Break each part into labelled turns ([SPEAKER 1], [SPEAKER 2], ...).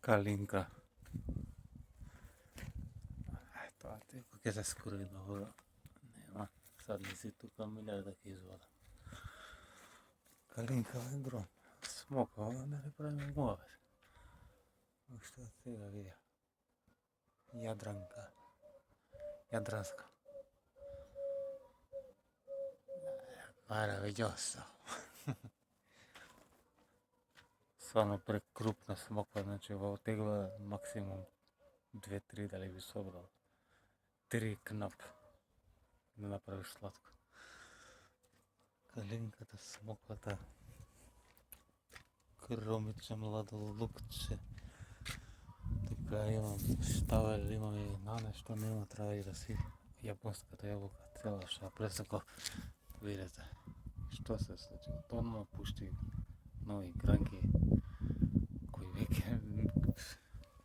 [SPEAKER 1] Калинка. Тоа тепо ќе се скрои много. Нема, сад ли си тука милиарда ќе извода. Калинка е гром. Смока, не ли правиме муавет. Уште од сега видја. Јадранка. Јадранска. Маравиѓосо. Свано прекрупна смоква, значи во тегла максимум 2-3 дали би собрал. 3 кнап да направиш сладко. Калинката, смоквата, кромиче, младо лукче. Тука имам штавел, имам и нане што нема, треба и да си јапонската јаболка цела што пресеков. Видете што се случи. Тонно пушти нови гранки кои веќе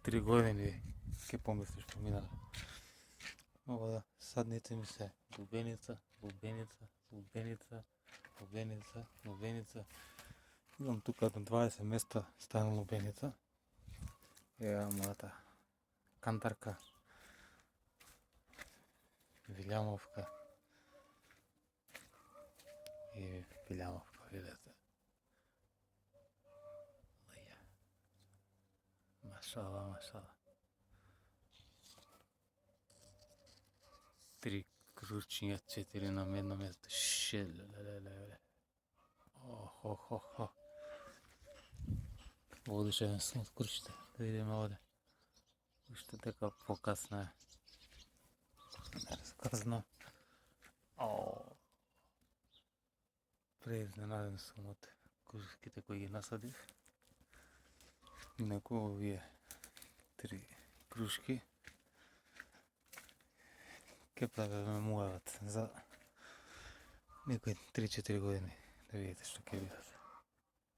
[SPEAKER 1] 3 години ќе помислиш поминале. Мога да садните ми се лубеница, лубеница, лубеница, лубеница, лубеница. Имам тука на 20 места ставам лубеница. Ева мојата кантарка, вилјамовка и пилјамовка, видете. Леја. Машала, машала. 3 кручиња, 4 на едно место. Шелелелеле. Охо. Водиш еден сон од кручите. Да видиме овде. Уште дека покасно е. Не раскрзно. Преизненаден сум од крушките кои ги насадив. Инаку овие 3 крушки ќе правиме муавет за некои 3-4 години. Да видите што ќе видат.